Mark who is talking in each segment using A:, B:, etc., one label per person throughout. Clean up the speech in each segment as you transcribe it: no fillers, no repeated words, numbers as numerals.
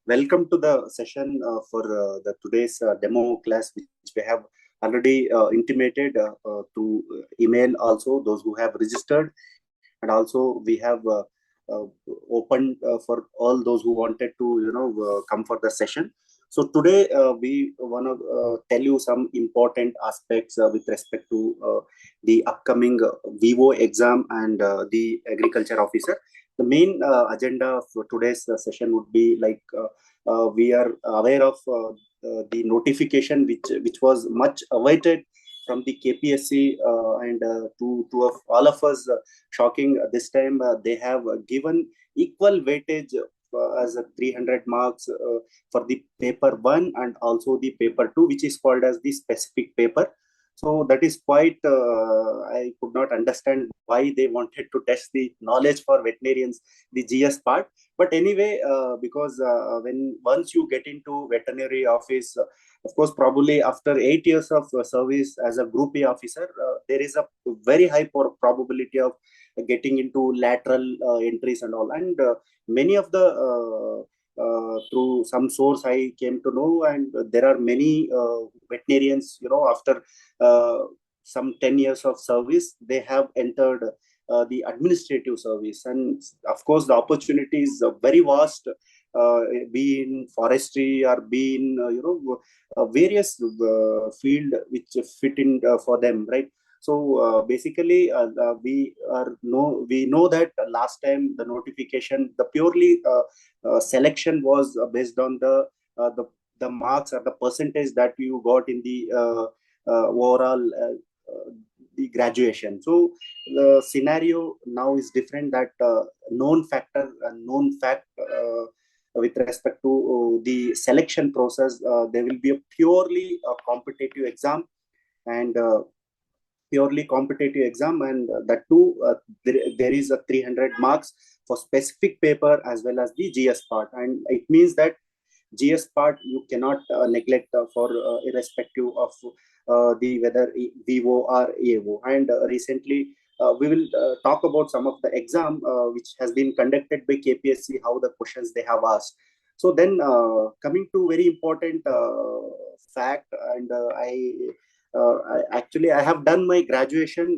A: welcome to the session for the today's demo class, which we have already intimated to email also those who have registered, and also we have uh, opened for all those who wanted to come for the session. So today we want to tell you some important aspects with respect to the upcoming vivo exam and the agriculture officer. The main agenda for today's session would be like we are aware of the notification which was much awaited from the KPSC, and to of all of us, shocking this time they have given equal weightage as a 300 marks for the paper 1 and also the paper 2, which is called as the specific paper. So that is quite, I could not understand why they wanted to test the knowledge for veterinarians, the GS part. But anyway, because when once you get into veterinary office, of course, probably after 8 years of service as a Group A officer, there is a very high probability of getting into lateral entries and all. And many of the through some source I came to know, and there are many veterinarians, after some 10 years of service, they have entered the administrative service. And of course, the opportunity is very vast, be in forestry or be in, various field which fit in for them, right? So basically, we know that last time the notification, the purely selection was based on the marks or the percentage that you got in the overall the graduation. So the scenario now is different. That known fact with respect to the selection process, there will be a purely competitive exam, and purely competitive exam, and that too there is a 300 marks for specific paper as well as the GS part. And it means that GS part you cannot neglect for irrespective of the whether VO or AO. And recently we will talk about some of the exam which has been conducted by KPSC, how the questions they have asked. So then coming to very important fact, and I have done my graduation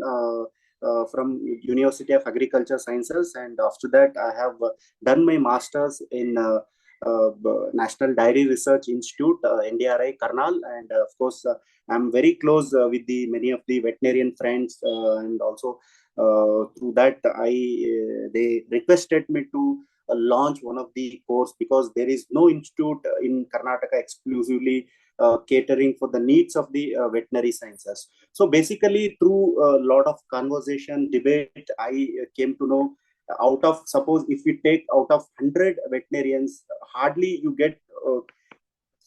A: from University of Agriculture Sciences, and after that I have done my masters in National Dairy Research Institute, NDRI, Karnal. And of course, I'm very close with the many of the veterinarian friends, and also through that they requested me to launch one of the course, because there is no institute in Karnataka exclusively catering for the needs of the veterinary sciences. So basically, through a lot of conversation, debate, I came to know, out of, suppose if we take out of 100 veterinarians, hardly you get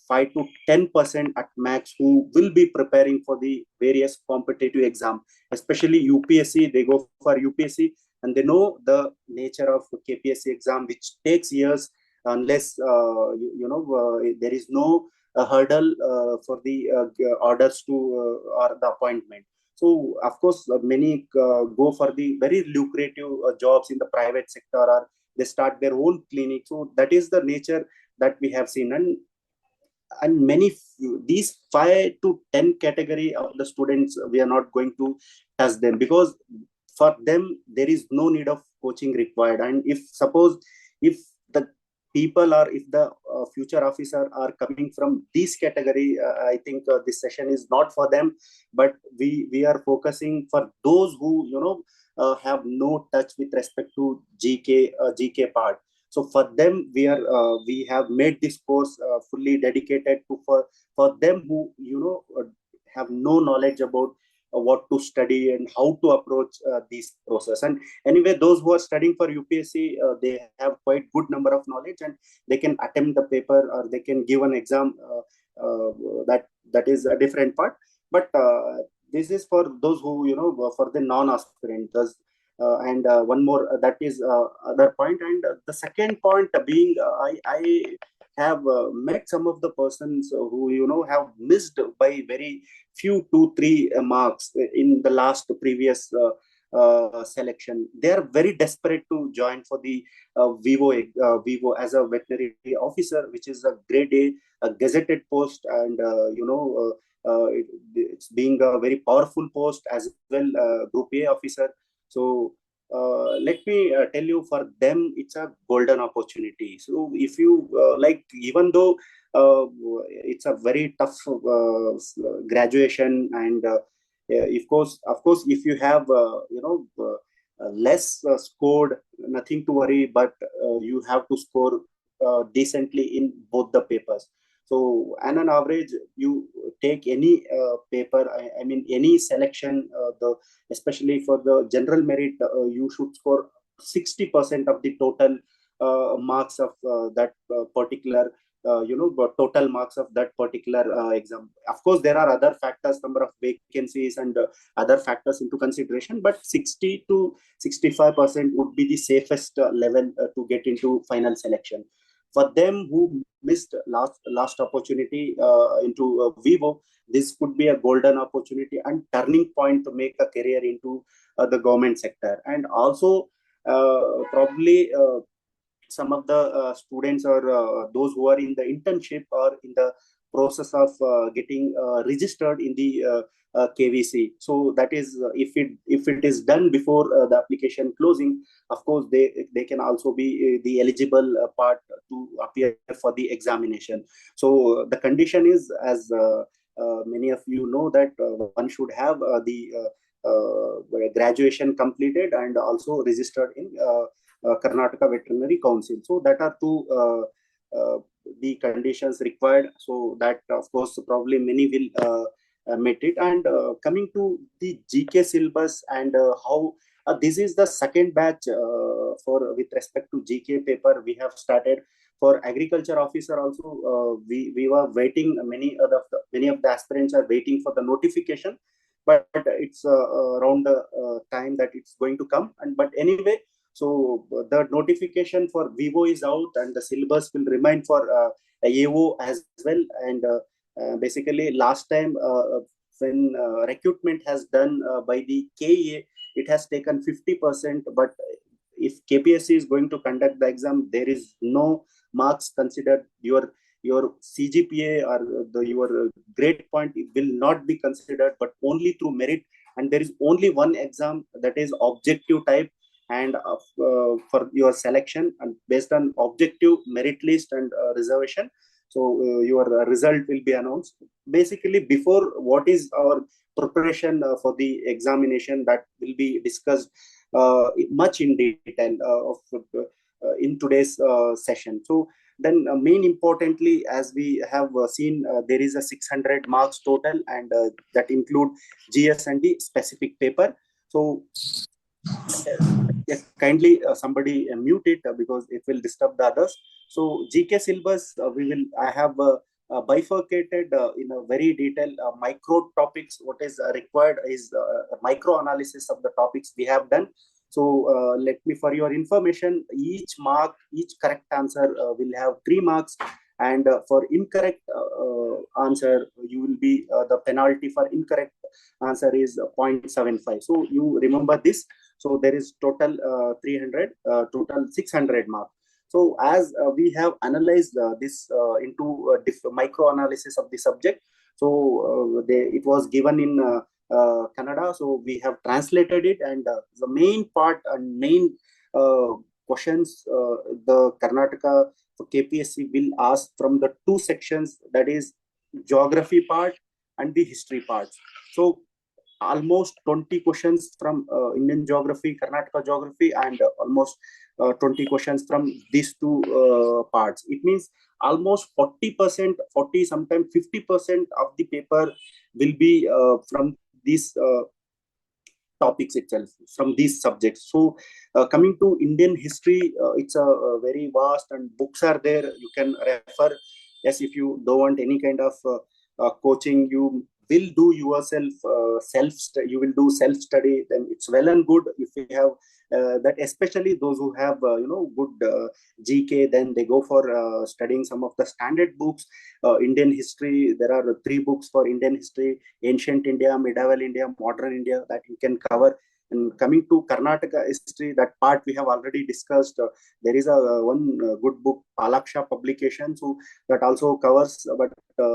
A: 5 to 10% at max who will be preparing for the various competitive exam, especially UPSC. They go for UPSC and they know the nature of KPSC exam, which takes years unless there is no hurdle for the orders to or the appointment. So of course, many go for the very lucrative jobs in the private sector, or they start their own clinic. So that is the nature that we have seen. And many these 5 to 10 category of the students, we are not going to touch them, because for them there is no need of coaching required. And if suppose if the people, or if the future officer are coming from this category, I think this session is not for them. But we are focusing for those who have no touch with respect to GK part. So for them, we have made this course fully dedicated to for them who have no knowledge about what to study and how to approach this process. And anyway, those who are studying for UPSC, they have quite good number of knowledge, and they can attempt the paper, or they can give an exam. That is a different part. But this is for those who for the non-aspirants. And one more, that is other point. And the second point being, I have met some of the persons who have missed by very few 2-3 marks in the last previous selection. They are very desperate to join for the Vivo as a veterinary officer, which is a grade A, a gazetted post, and it's being a very powerful post as well, Group A officer. So let me tell you, for them it's a golden opportunity. So if you even though it's a very tough graduation, and of course, if you have less scored, nothing to worry, but you have to score decently in both the papers. So, on an average, you take any paper, I mean, any selection, especially for the general merit, you should score 60% of the total marks of that particular, total marks of that particular exam. Of course, there are other factors, number of vacancies and other factors into consideration, but 60 to 65% would be the safest level to get into final selection. For them who missed last opportunity into Vivo, this could be a golden opportunity and turning point to make a career into the government sector. And also probably some of the students, or those who are in the internship or in the process of getting registered in the KVC. So that is, if it is done before the application closing, of course they can also be the eligible part to appear for the examination. So the condition is, as many of you know, that one should have the graduation completed and also registered in Karnataka Veterinary Council. So that are two the conditions required. So that, of course, probably many will meet it. And coming to the GK syllabus, and how this is the second batch for with respect to GK paper we have started. For agriculture officer also, we were waiting. Many of the aspirants are waiting for the notification, but it's around the time that it's going to come. And but anyway, so the notification for Vivo is out, and the syllabus will remain for AO as well. And basically, last time when recruitment has done by the KA, it has taken 50%. But if KPSC is going to conduct the exam, there is no marks considered. Your CGPA or your grade point, it will not be considered, but only through merit. And there is only one exam, that is objective type, and for your selection, and based on objective, merit list, and reservation. So your result will be announced. Basically, before, what is our preparation for the examination, that will be discussed much in detail in today's session. So then main importantly, as we have seen, there is a 600 marks total, and that include GS and the specific paper. So yes, kindly somebody mute it because it will disturb the others. So GK syllabus, I have bifurcated in a very detailed micro topics. What is required is micro analysis of the topics we have done. So let me, for your information, each correct answer will have 3 marks. And for incorrect answer, you will be the penalty for incorrect answer is 0.75. So you remember this. So there is total 300, total 600 marks. So as we have analyzed this into micro analysis of the subject, so it was given in Kannada. So we have translated it, and the main part and main questions the Karnataka KPSC will ask from the 2 sections, that is geography part and the history parts. So almost 20 questions from Indian geography, Karnataka geography, and almost 20 questions from these 2 parts. It means almost 40%, 40, sometimes 50% of the paper will be from these topics itself, from these subjects. So coming to Indian history, it's a very vast, and books are there. You can refer. Yes, if you don't want any kind of coaching, you will do yourself you will do self study, then it's well and good. If you have that, especially those who have good GK, then they go for studying some of the standard books. Indian history, there are 3 books for Indian history: ancient India, medieval India, modern India, that you can cover. And coming to Karnataka history, that part we have already discussed. There is a one good book, Palaksha Publications, so that also covers, but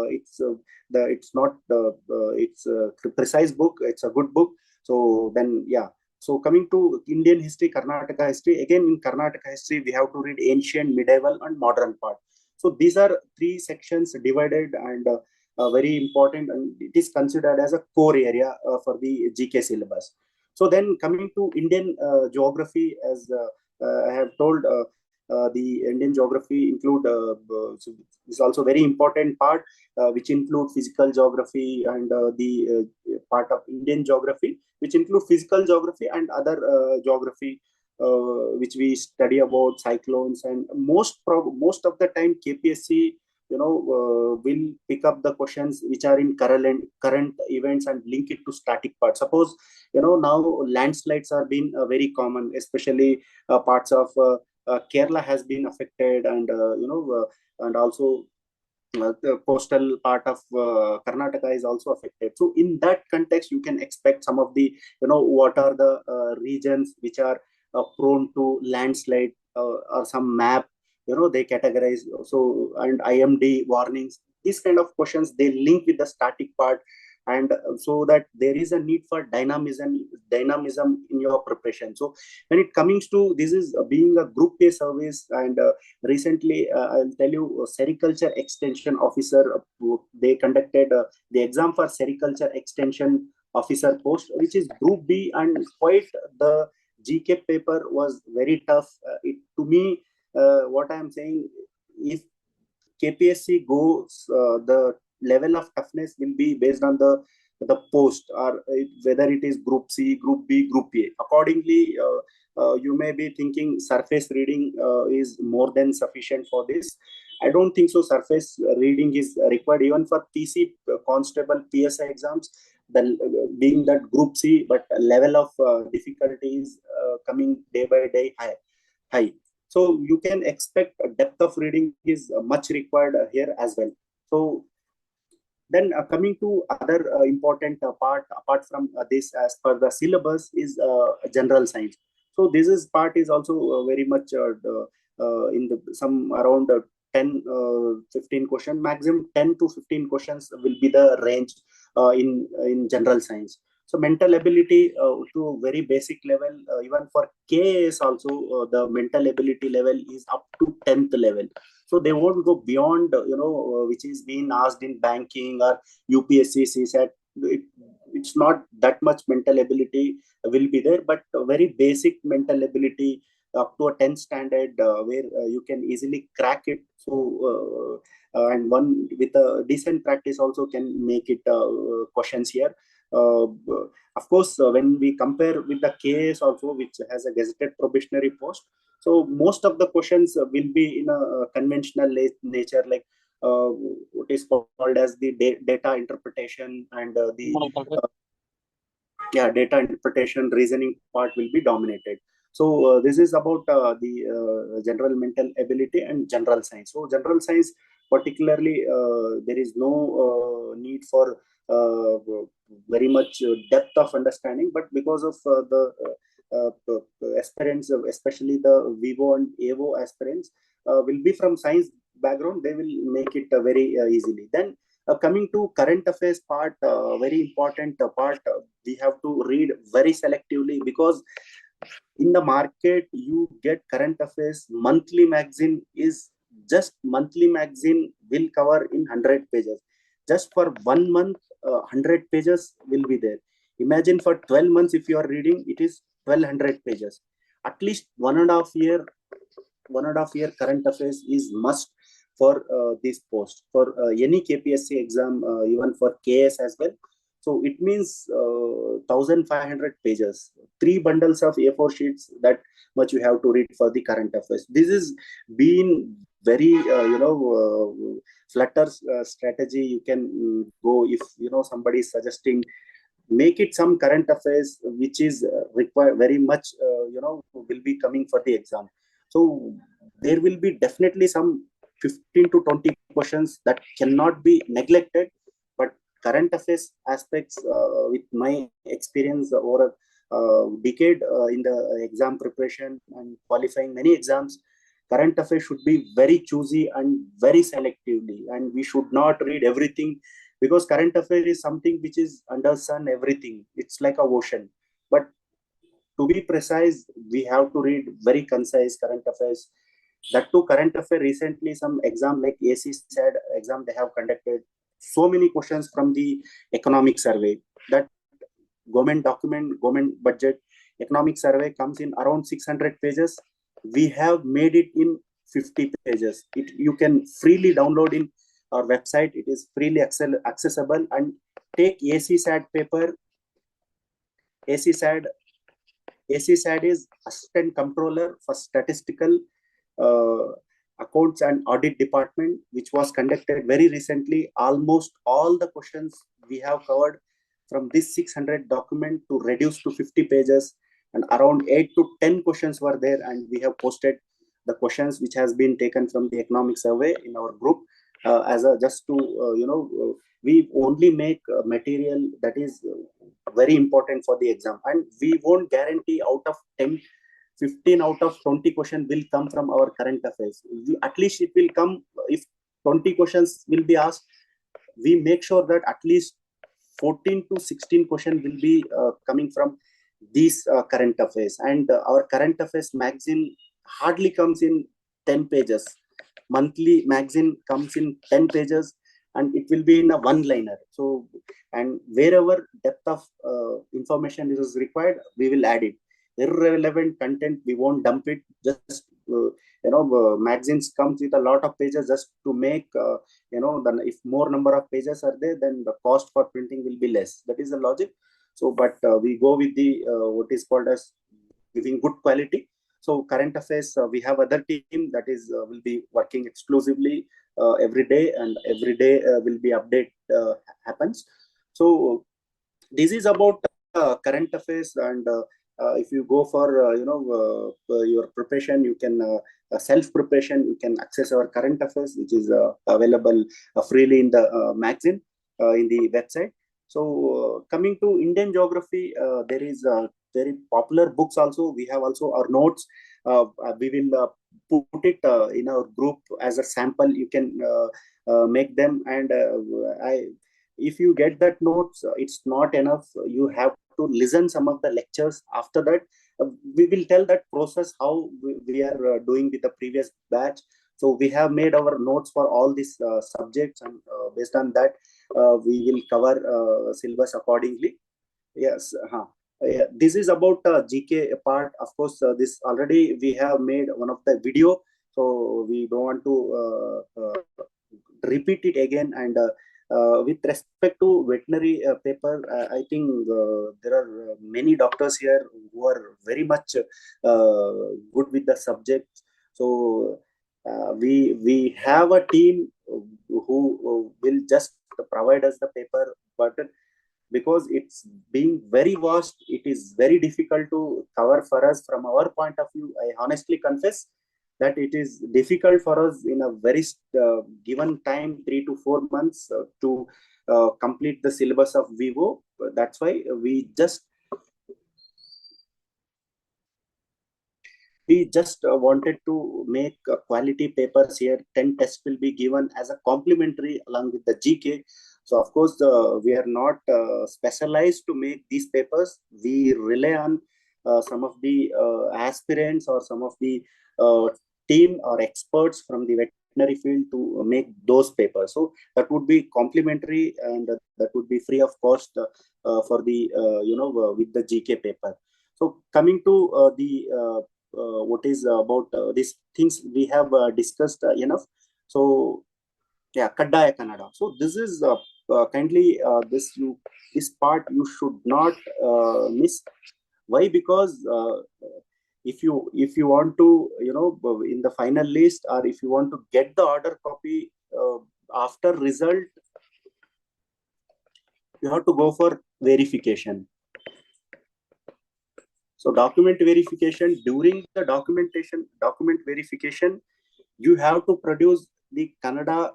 A: it's not it's a precise book. It's a good book. So then, yeah. So coming to Indian history, Karnataka history, again in Karnataka history, we have to read ancient, medieval, and modern part. So these are three sections divided and very important, and it is considered as a core area for the GK syllabus. So then coming to Indian geography, as I have told, the Indian geography include so is also very important part, which include physical geography and the part of Indian geography, which include physical geography and other geography, which we study about cyclones. And most of the time KPSC will pick up the questions which are in current events and link it to static part. Suppose now landslides are being very common, especially parts of Kerala has been affected, and and also the coastal part of Karnataka is also affected. So in that context, you can expect some of the, what are the regions which are prone to landslide, or some map, they categorize. So, and IMD warnings, these kind of questions, they link with the static part. And so that there is a need for dynamism in your preparation. So when it comes to this, is being a group A service, and recently I'll tell you, sericulture extension officer, they conducted the exam for sericulture extension officer post, which is group B, and quite the GK paper was very tough. To me, what I am saying, if KPSC goes, the level of toughness will be based on the post, or whether it is group C, group B, group A. Accordingly, you may be thinking surface reading is more than sufficient for this. I don't think so. Surface reading is required even for PC, constable, PSI exams. Being that group C, but level of difficulty is coming day by day high. So you can expect a depth of reading is much required here as well. So then coming to other important part apart from this, as per the syllabus, is general science. So this is part is also very much in the some around 10 15 question, maximum 10 to 15 questions will be the range in general science. So mental ability to very basic level, even for KAS also, the mental ability level is up to 10th level. So they won't go beyond, which is being asked in banking or UPSC, CSAT. It's not that much mental ability will be there, but very basic mental ability up to a 10th standard, where you can easily crack it. So and one with a decent practice also can make it questions here. Of course, when we compare with the KAS also, which has a gazetted probationary post, so most of the questions will be in a conventional nature, like what is called as the data interpretation, and the data interpretation, reasoning part will be dominated. So this is about the general mental ability and general science. So general science particularly, there is no need for very much depth of understanding, but because of aspirants, especially the Vivo and AVO aspirants, will be from science background, they will make it very easily. Then coming to current affairs part, very important part, we have to read very selectively, because in the market you get current affairs monthly magazine, is just monthly magazine will cover in 100 pages. Just for 1 month, 100 pages will be there. Imagine for 12 months, if you are reading, it is 1200 pages. At least 1.5 year current affairs is must for this post, for any KPSC exam, even for KS as well. So it means 1500 pages, 3 bundles of A4 sheets, that much you have to read for the current affairs. This is been very Flutter's strategy. You can go, if somebody is suggesting, make it some current affairs which is required very much, will be coming for the exam. So there will be definitely some 15 to 20 questions that cannot be neglected. But current affairs aspects, with my experience over decade in the exam preparation and qualifying many exams, current affairs should be very choosy and very selectively, and we should not read everything, because current affair is something which is under sun everything. It's like a ocean. But to be precise, we have to read very concise current affairs. That too, current affair recently, some exam like AC said exam, they have conducted so many questions from the economic survey. That government document, government budget, economic survey comes in around 600 pages. We have made it in 50 pages. You can freely download in our website. It is freely accessible. And take ACSAT paper. ACSAT ACSAT is Assistant Controller for Statistical uh, Accounts and Audit Department, which was conducted very recently. Almost all the questions we have covered from this 600 document to reduce to 50 pages, and around 8 to 10 questions were there, and we have posted the questions which has been taken from the economic survey in our group, as a just to we only make material that is very important for the exam, and we won't guarantee out of 10, 15 out of 20 questions will come from our current affairs. At least it will come. If 20 questions will be asked, we make sure that at least 14 to 16 questions will be coming from these current affairs. And our current affairs magazine hardly comes in 10 pages. Monthly magazine comes in 10 pages, and it will be in a one liner. So, and wherever depth of information is required, we will add it. Irrelevant content, we won't dump it. Just magazines comes with a lot of pages just to make then if more number of pages are there, then the cost for printing will be less. That is the logic. So, but we go with the what is called as giving good quality. So current affairs, we have other team that is will be working exclusively every day, and every day will be update happens. So this is about current affairs. And if you go for your preparation, you can self preparation, you can access our current affairs, which is available freely in the magazine, in the website. So coming to Indian geography, there is very popular books also. We have also our notes. We will put it in our group as a sample. You can make them, and if you get that notes, it's not enough. You have to listen some of the lectures. After that, we will tell that process how we are doing with the previous batch. So we have made our notes for all these subjects, and based on that, we will cover syllabus accordingly. Yes. Yeah, this is about GK part. Of course, this already we have made one of the video, so we don't want to repeat it again. And with respect to veterinary paper, I think there are many doctors here who are very much good with the subject. So we have a team who will just provide us the paper, but because it's being very vast, it is very difficult to cover for us. From our point of view, I honestly confess that it is difficult for us in a very given time, 3 to 4 months, to complete the syllabus of Vivo. That's why we just wanted to make quality papers here. 10 tests will be given as a complimentary along with the GK. So of course, we are not specialized to make these papers. We rely on some of the aspirants or some of the team or experts from the veterinary field to make those papers. So that would be complimentary, and that would be free of cost for the with the GK paper. So coming to the what is about these things we have discussed enough. So yeah, Kaddaya Kannada. So this is kindly this part you should not miss. Why? Because if you want to in the final list, or if you want to get the order copy after result, you have to go for verification. So document verification, during the document verification, you have to produce the Kannada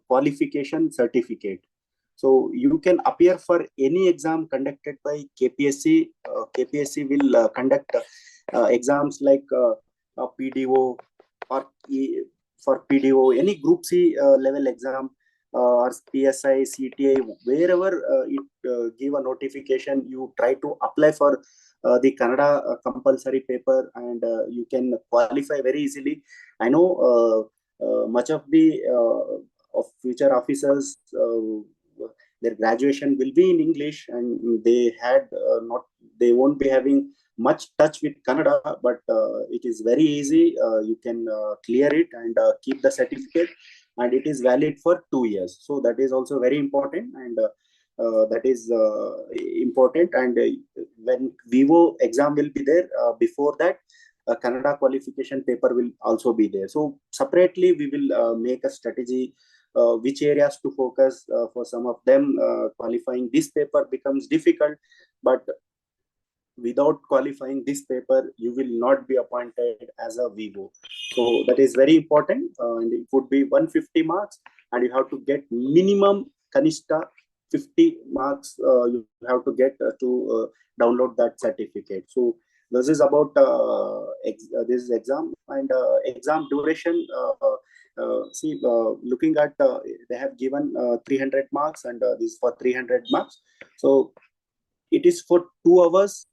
A: qualification certificate. So you can appear for any exam conducted by KPSC. KPSC will conduct exams like PDO or for PDO, any Group C level exam, or PSI, CTA, wherever it give a notification, you try to apply for the Kannada compulsory paper, and you can qualify very easily. I know much of the of future officers, their graduation will be in English, and they won't be having much touch with Kannada, but it is very easy. You can clear it and keep the certificate, and it is valid for 2 years. So that is also very important, and that is important. And when Vivo exam will be there, before that, Kannada qualification paper will also be there. So separately, we will make a strategy which areas to focus. For some of them, qualifying this paper becomes difficult, but without qualifying this paper, you will not be appointed as a Vivo. So that is very important, and it would be 150 marks, and you have to get minimum Kanishta 50 marks. You have to get to download that certificate. So this is about this exam, and exam duration. Looking at, they have given 300 marks, and this for 300 marks. So it is for 2 hours.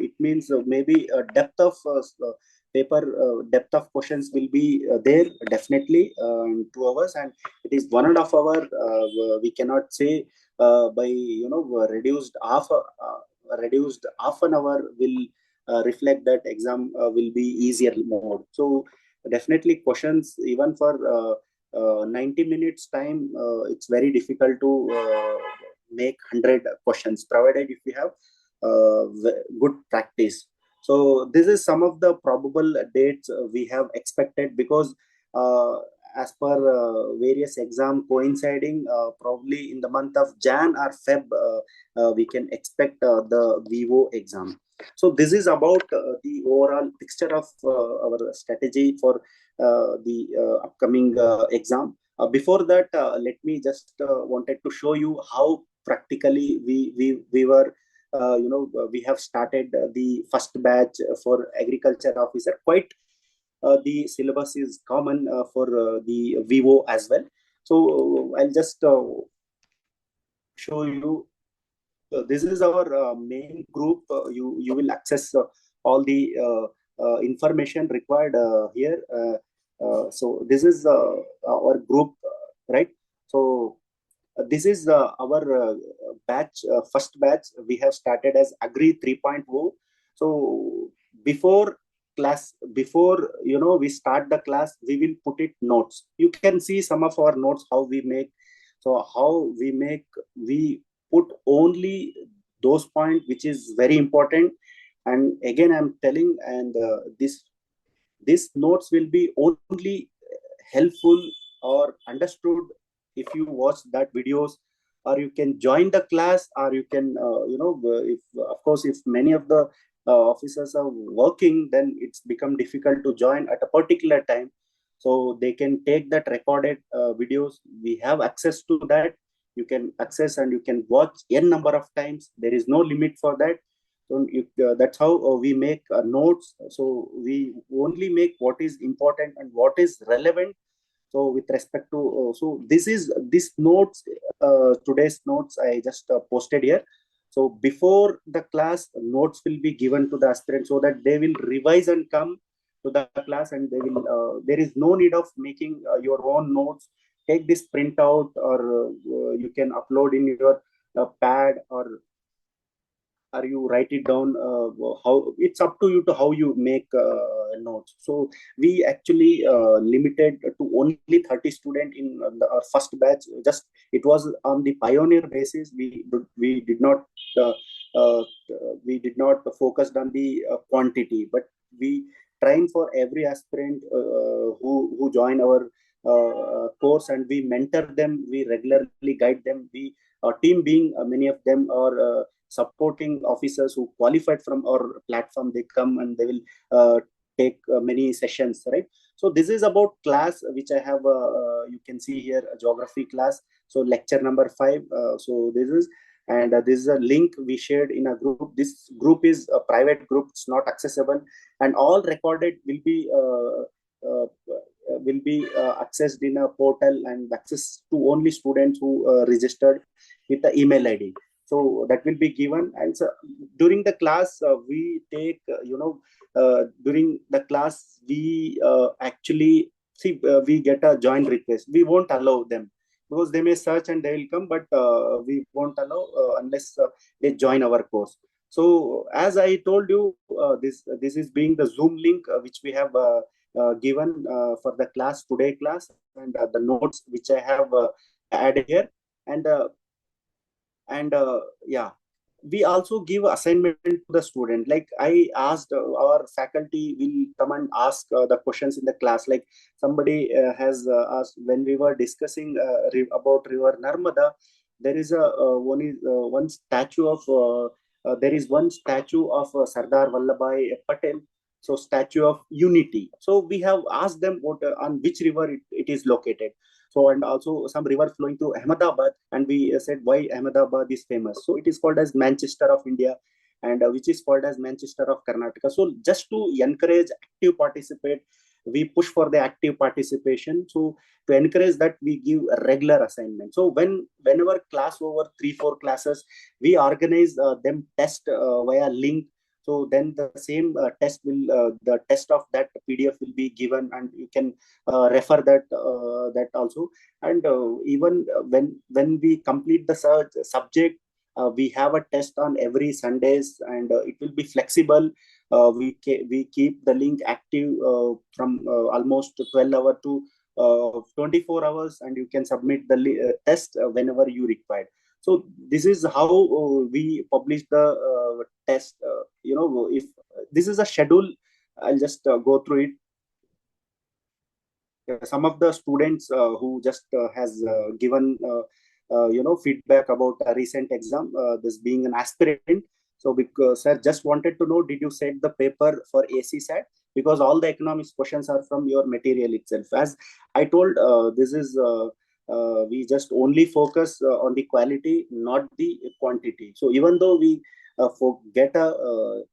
A: It means maybe a depth of paper, depth of questions will be there definitely in 2 hours, and it is 1.5 hour. We cannot say by reduced half an hour will reflect that exam will be easier mode. So definitely questions, even for 90 minutes time, it's very difficult to make 100 questions, provided if we have good practice. So this is some of the probable dates we have expected, because as per various exam coinciding, probably in the month of Jan or Feb, we can expect the Vivo exam. So this is about the overall picture of our strategy for the upcoming exam. Before that, let me just wanted to show you how practically we were we have started the first batch for agriculture officer. Quite the syllabus is common for the Vivo as well. So I'll just show you. This is our main group. You will access all the information required here. So this is our group, right? So this is our batch, first batch. We have started as Agri 3.0. So before we start the class, we will put it notes. You can see some of our notes, how we make. So we put only those points which is very important. And again, I'm telling, and this notes will be only helpful or understood if you watch that videos, or you can join the class, or you can if of course, if many of the officers are working, then it's become difficult to join at a particular time. So they can take that recorded videos. We have access to that. You can access and you can watch n number of times. There is no limit for that. So that's how we make notes. So we only make what is important and what is relevant. So with respect to this notes, today's notes I just posted here. So before the class, notes will be given to the aspirants, so that they will revise and come to the class, and they will there is no need of making your own notes. Take this printout, or you can upload in your pad, or you write it down. How it's up to you to how you make notes. So we actually limited to only 30 students in our first batch. Just it was on the pioneer basis. We did not uh, focus on the quantity, but we train for every aspirant who join our course, and we mentor them. We regularly guide them. We team being many of them are supporting officers who qualified from our platform. They come and they will take many sessions, right? So this is about class which I have, you can see here, a geography class. So lecture number 5. So this is, and this is a link we shared in a group. This group is a private group, it's not accessible, and all recorded will be accessed in a portal and access to only students who registered with the email ID. So that will be given, and so during the class we take during the class we actually see, we get a join request. We won't allow them because they may search and they will come, but we won't allow unless they join our course. So as I told you, this is being the Zoom link which we have given for the class today class, and the notes which I have added here. And yeah, we also give assignment to the student. Like I asked, our faculty will come and ask the questions in the class. Like somebody has asked, when we were discussing about river Narmada, there is one statue of there is one statue of Sardar Vallabhai Patel, so statue of unity. So we have asked them what on which river it is located. So, and also some river flowing to Ahmedabad, and we said why Ahmedabad is famous. So it is called as Manchester of India, and which is called as Manchester of Karnataka. So just to encourage active participate, we push for the active participation. So to encourage that, we give a regular assignment. So whenever class over 3-4 classes, we organize them test via link. So then the same test will the test of that PDF will be given, and you can refer that also. And even when we complete the subject, we have a test on every Sundays, and it will be flexible. We keep the link active from almost 12 hours to 24 hours, and you can submit the test whenever you require. So this is how we publish the test. If this is a schedule, I'll just go through it. Some of the students who just has given feedback about a recent exam, this being an aspirant. So because sir just wanted to know, did you set the paper for AC set? Because all the economics questions are from your material itself. As I told, this is we just only focus on the quality, not the quantity. So even though we get a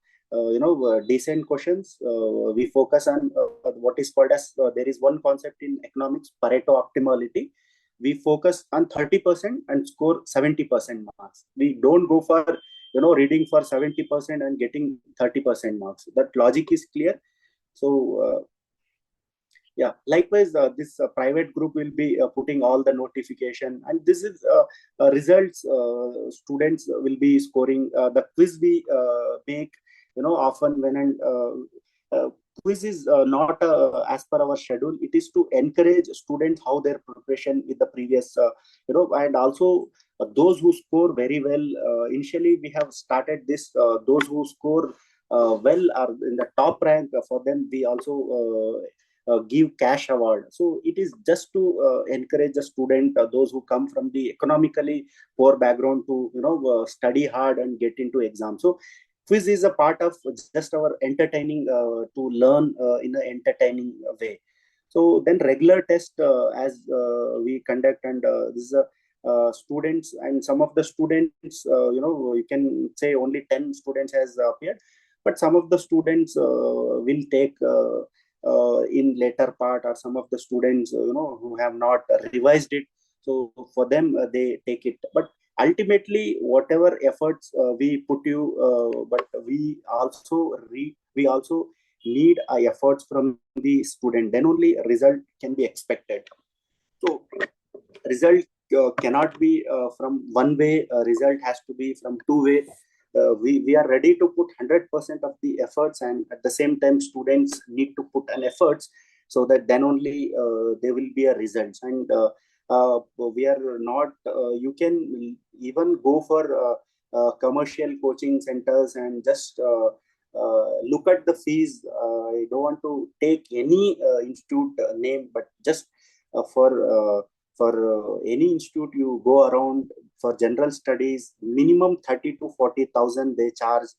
A: decent questions, we focus on what is called as there is one concept in economics, Pareto optimality. We focus on 30% and score 70% marks. We don't go for reading for 70% and getting 30% marks. That logic is clear. So yeah, likewise this private group will be putting all the notification, and this is results students will be scoring. The quiz we make often when quiz is not as per our schedule. It is to encourage students how their preparation with the previous and also those who score very well. Initially we have started this, those who score well are in the top rank. For them we also give cash award. So it is just to encourage the student, those who come from the economically poor background, to study hard and get into exam. So quiz is a part of just our entertaining, to learn in an entertaining way. So then regular test as we conduct, and this is a students, and some of the students, you can say only 10 students has appeared, but some of the students will take in later part, or some of the students who have not revised it. So for them they take it, but ultimately whatever efforts we put you, but we also need efforts from the student, then only result can be expected. So result cannot be from one way. Result has to be from two way. We are ready to put 100% of the efforts, and at the same time students need to put an efforts, so that then only there will be a results. And we are not you can even go for commercial coaching centers and just look at the fees. I don't want to take any institute name, but just for any institute you go around, for general studies minimum 30 to 40,000 they charge.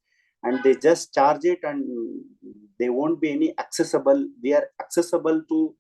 A: and they just charge it, and they won't be any accessible. We are accessible to